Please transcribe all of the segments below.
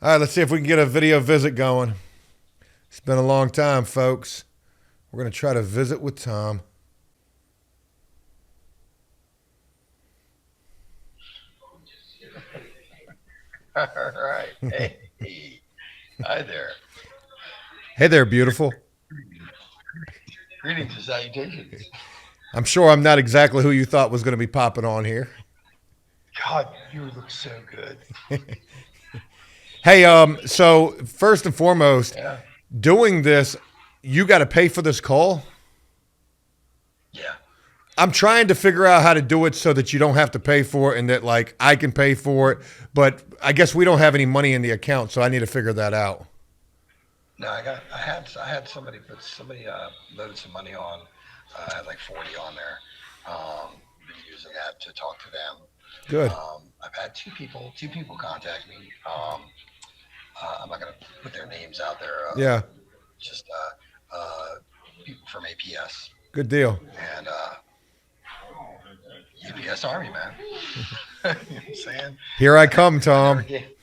All right, let's see if we can get a video visit going. It's been a long time, folks. We're going to try to visit with Tom. All right. Hey. Hi there. Hey there, beautiful. Greetings and salutations. I'm sure I'm not exactly who you thought was going to be popping on here. God, you look so good. Hey, so first and foremost, Yeah. doing this, you got to pay for this call. Yeah. I'm trying to figure out how to do it so that you don't have to pay for it and that like I can pay for it, but I guess we don't have any money in the account, so I need to figure that out. No, I had somebody loaded some money on. I had like 40 on there. Been using that to talk to them. Good. I've had two people contact me. I'm not gonna put their names out there. Yeah, Just people from APS good deal. and UPS Army, man. You know what I'm saying? Here I come, I Tom. never get.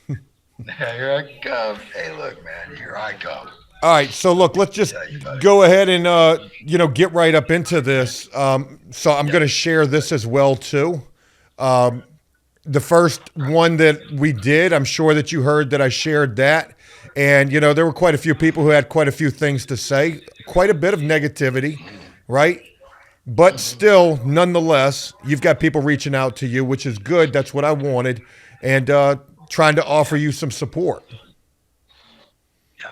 Here I come. Hey, look, man. Here I come. All right, so look, let's just Tell you, buddy. go ahead and get right up into this. So I'm going to share this as well too. The first one that we did, I'm sure that you heard that I shared that, and there were quite a few people who had quite a few things to say, quite a bit of negativity, right? But still, nonetheless, you've got people reaching out to you, which is good. That's what I wanted, and trying to offer you some support. Yeah,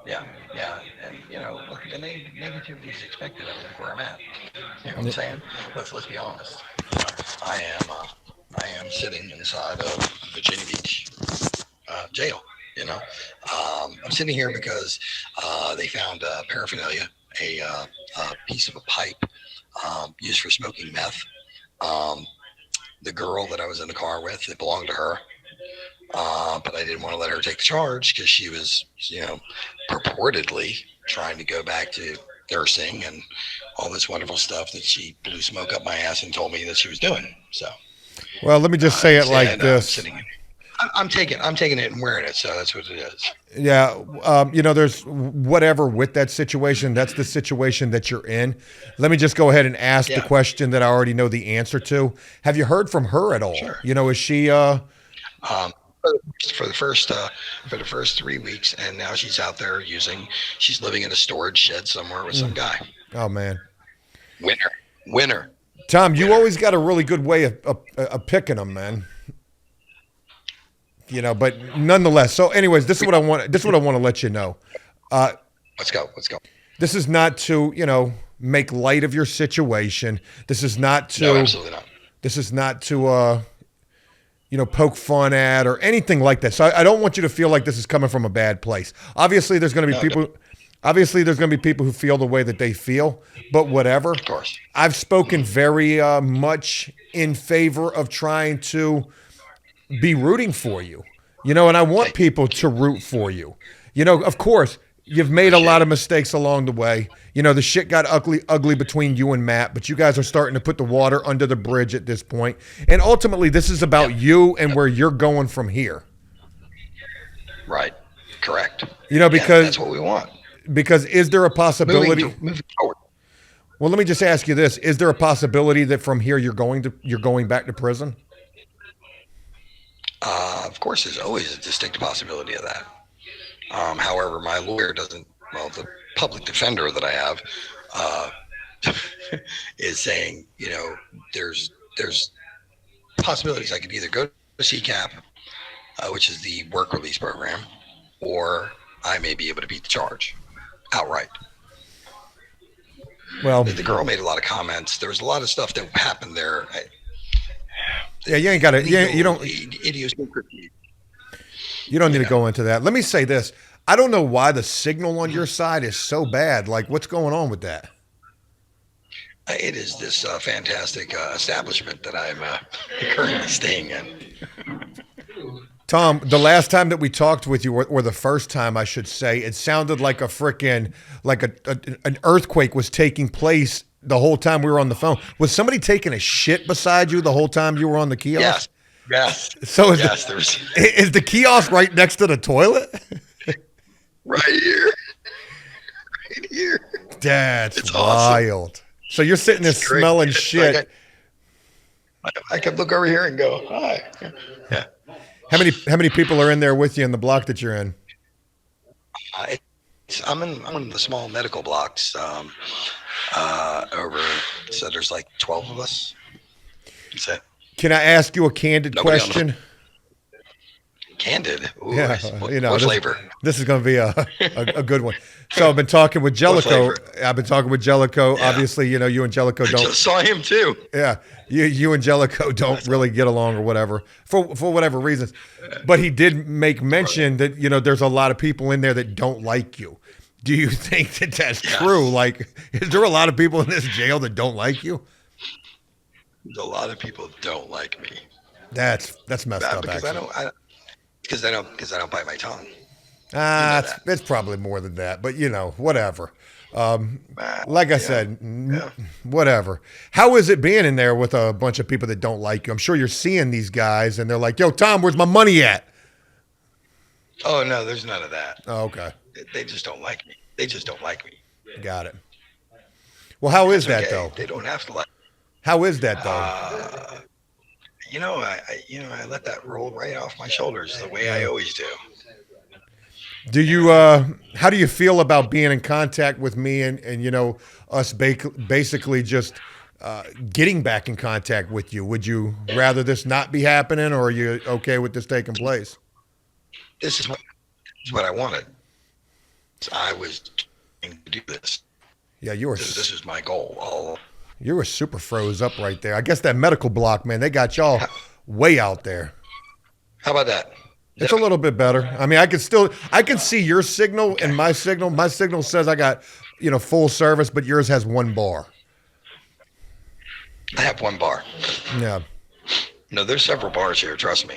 yeah, yeah. And look, the negativity is expected of where I'm at. You know what I'm saying? Let's be honest. I am sitting inside of Virginia Beach jail. I'm sitting here because they found paraphernalia, a piece of a pipe used for smoking meth. Um, the girl that I was in the car with, it belonged to her. But I didn't want to let her take the charge because she was, purportedly trying to go back to nursing and all this wonderful stuff that she blew smoke up my ass and told me that she was doing. So Well, let me just say it like instead, this. I'm taking it and wearing it. So that's what it is. Yeah, there's whatever with that situation. That's the situation that you're in. Let me just go ahead and ask the Yeah. question that I already know the answer to. Have you heard from her at all? Sure. Is she? Um, for the first 3 weeks, and now she's out there she's living in a storage shed somewhere with some guy. Oh man, Winner. Tom, you Winner. always got a really good way of picking them, man. But nonetheless. So, anyways, this is what I want. This is what I want to let you know. Let's go. This is not to make light of your situation. This is not to. No, absolutely not. This is not to poke fun at or anything like that. So I don't want you to feel like this is coming from a bad place. Obviously, there's going to be No, people. Obviously, there's going to be people who feel the way that they feel. But whatever. Of course. I've spoken very much in favor of trying to be rooting for you. And I want people to root for you. Of course, you've made a lot of mistakes along the way. The shit got ugly between you and Matt, but you guys are starting to put the water under the bridge at this point. And ultimately, this is about you and where you're going from here. Right. Correct. Because that's what we want. Because is there a possibility? Moving forward. Well, let me just ask you this: is there a possibility that from here you're going back to prison? Of course, there's always a distinct possibility of that. However, my lawyer doesn't. Well, the public defender that I have is saying, there's possibilities. I could either go to CCAP, which is the work release program, or I may be able to beat the charge outright. Well, The girl made a lot of comments. There was a lot of stuff that happened there. yeah, you ain't got to. Yeah, you don't. Idiosyncrasy. You don't need to go into that. Let me say this. I don't know why the signal on your side is so bad. Like, what's going on with that? It is this fantastic establishment that I'm currently staying in. Tom, the last time that we talked with you, or the first time I should say, it sounded like an earthquake was taking place the whole time we were on the phone. Was somebody taking a shit beside you the whole time you were on the kiosk? Yes. Yes. So Yes, there's is the kiosk right next to the toilet? right here. Right here. That's It's awesome. wild. So you're sitting there It's great. smelling It's like shit. I could look over here and go, hi. Yeah. How many people are in there with you in the block that you're in? I'm in the small medical blocks over. So there's like 12 of us. That's it. Can I ask you a candid Nobody on the question? Candid. Ooh, Yeah, what flavor? this is going to be a good one. So I've been talking with What Jellicoe. flavor? I've been talking with Jellicoe. Yeah. Obviously, you and Jellicoe I don't. just saw him too. Yeah, you and Jellicoe don't really get along or whatever for whatever reasons. But he did make mention that there's a lot of people in there that don't like you. Do you think that that's true? Like, is there a lot of people in this jail that don't like you? A lot of people don't like me. That's messed up. Because Actually. I don't bite my tongue. It's probably more than that, but whatever. Like I said, whatever. How is it being in there with a bunch of people that don't like you? I'm sure you're seeing these guys and they're like, yo, Tom, where's my money at? Oh, no, there's none of that. Oh, okay. They just don't like me. They just don't like me. Got it. Well, how is that Okay. though? They don't have to like. How is that though? I let that roll right off my shoulders the way I always do. Do you how do you feel about being in contact with me and us basically just getting back in contact with you? Would you rather this not be happening, or are you okay with this taking place? This is what I wanted. I was trying to do this. Yeah, you were This is my goal. you were super froze up right there. I guess that medical block, man, they got y'all way out there. How about that? It's a little bit better. I mean, I can see your signal and my signal. My signal says I got, full service, but yours has one bar. I have one bar. Yeah. No, there's several bars here. Trust me.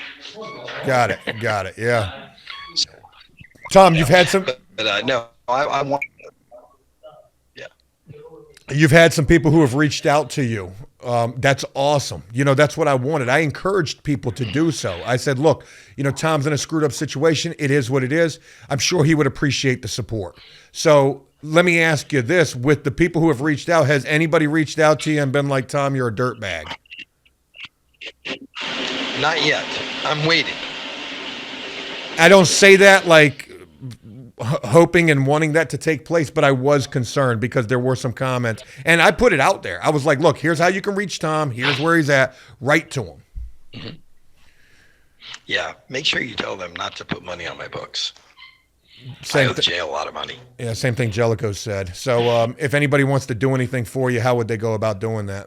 Got it. Yeah. Tom, you've had some. But no, I want. Yeah. You've had some people who have reached out to you. That's awesome. That's what I wanted. I encouraged people to do so. I said, look, Tom's in a screwed up situation. It is what it is. I'm sure he would appreciate the support. So let me ask you this. With the people who have reached out, has anybody reached out to you and been like, Tom, you're a dirtbag? Not yet. I'm waiting. I don't say that like hoping and wanting that to take place, but I was concerned because there were some comments and I put it out there. I was like, look, here's how you can reach Tom. Here's where he's at. Write to him. Mm-hmm. Yeah. Make sure you tell them not to put money on my books. I owe the jail a lot of money. Yeah, same thing Jellicoe said. So if anybody wants to do anything for you, how would they go about doing that?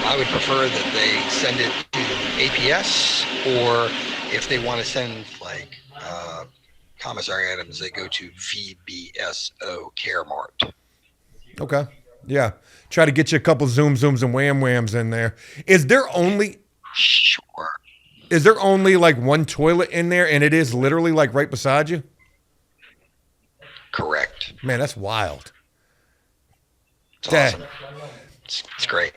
I would prefer that they send it to APS, or if they want to send like commissary items, they go to VBSO Care Mart. Okay. Yeah. Try to get you a couple zooms and whams in there. Is there only like one toilet in there and it is literally like right beside you? Correct. Man, that's wild. It's awesome. It's great.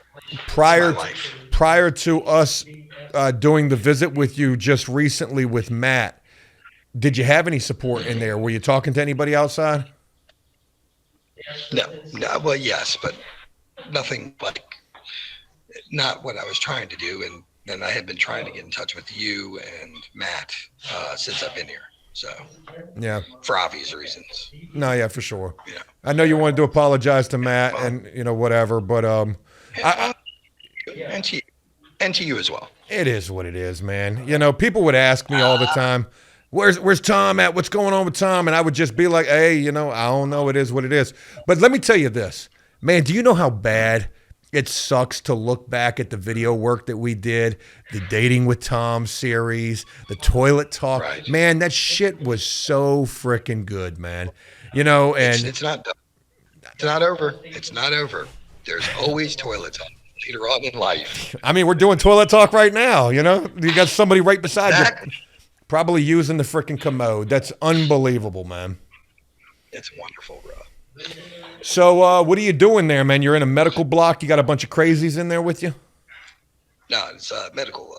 Prior to us doing the visit with you just recently with Matt, did you have any support in there? Were you talking to anybody outside? No. Well, yes, but nothing like, not what I was trying to do. And I had been trying to get in touch with you and Matt since I've been here. So, yeah, for obvious reasons. No, yeah, for sure. Yeah. I know you wanted to apologize to Matt and whatever, but and to you as well. It is what it is, man. People would ask me all the time, Where's Tom at? What's going on with Tom? And I would just be like, hey, I don't know. It is what it is. But let me tell you this, man. Do you know how bad it sucks to look back at the video work that we did, the Dating with Tom series, the toilet talk? Right. Man, that shit was so freaking good, man. And it's not done. It's not over. It's not over. There's always toilet talk later on in life. I mean, we're doing toilet talk right now. You got somebody right beside you. Probably using the freaking commode. That's unbelievable, man. It's wonderful, bro. So what are you doing there, man? You're in a medical block. You got a bunch of crazies in there with you? No, it's medical,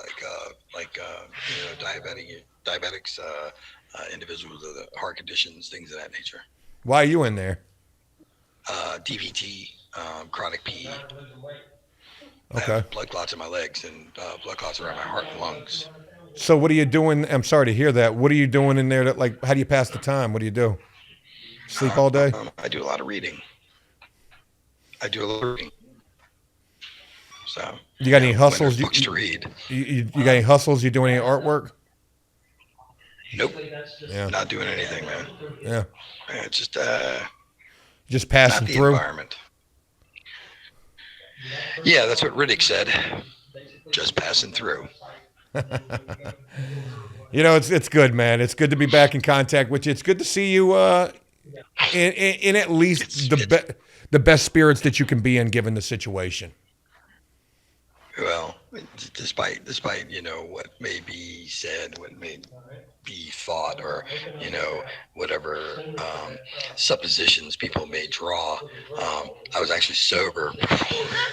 diabetics, individuals with heart conditions, things of that nature. Why are you in there? DVT, chronic PE. I Okay. have blood clots in my legs and blood clots around my heart and lungs. So what are you doing? I'm sorry to hear that. What are you doing in there? That like, how do you pass the time? What do you do? Sleep all day? I do a lot of reading. I do a lot of reading. So, You got any when there's hustles? books to read, You got any hustles? You doing any artwork? nope, Yeah, not doing anything, man. yeah. It's just Just not passing the through. environment. Yeah, that's what Riddick said. Just passing through. It's good, man. It's good to be back in contact with you. It's good to see you in at least It's it's the best spirits that you can be in given the situation. well, despite what may be said, what may be thought, or whatever suppositions people may draw. I was actually sober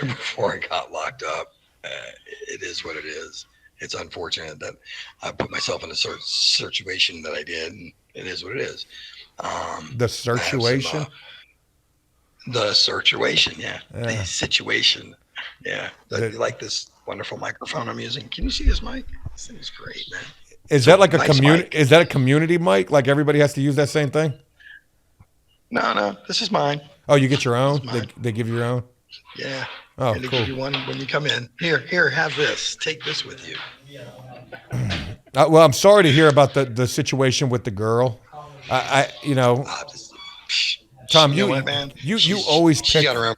before I got locked up. Uh, it is what it is. It's unfortunate that I put myself in a sort of situation that I did, and it is what it is. The I have some situation. the situation, yeah, the Yeah. situation, yeah. The, You like this wonderful microphone I'm using? Can you see this mic? This thing is great, man. is It's a that like a nice community? mic. Is that a community mic? Like everybody has to use that same thing? No, no, this is mine. Oh, you get your This own. is They mine. they give you your own. Yeah. Oh, And they give cool. you one when you come in. Here, have this. Take this with you. Well, I'm sorry to hear about the situation with the girl. I you know, Just, Tom, you know what, man? you always She's got pick her own.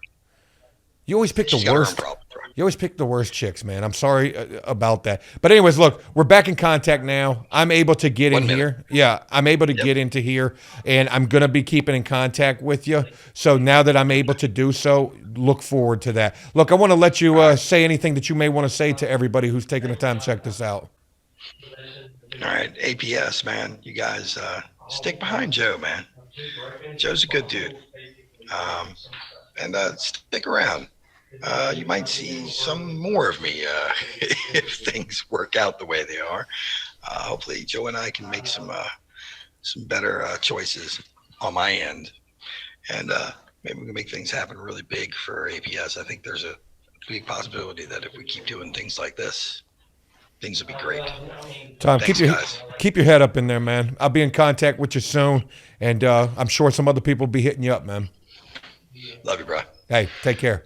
you always pick the She's got her own worst. problems, bro. You always pick the worst chicks, man. I'm sorry about that. But anyways, look, we're back in contact now. I'm able to get in 1 minute. here. Yeah, I'm able to Yep. get into here, and I'm gonna be keeping in contact with you. So now that I'm able to do so, look forward to that. Look, I want to let you All right. say anything that you may want to say to everybody who's taking the time to check this out. All right. APS, man. You guys stick behind Joe, man. Joe's a good dude. Um, and stick around. You might see some more of me if things work out the way they are. Hopefully, Joe and I can make some better choices on my end, and maybe we can make things happen really big for APS. I think there's a big possibility that if we keep doing things like this, things will be great. Tom, Thanks, guys. keep your head up in there, man. I'll be in contact with you soon, and I'm sure some other people will be hitting you up, man. Love you, bro. Hey, take care.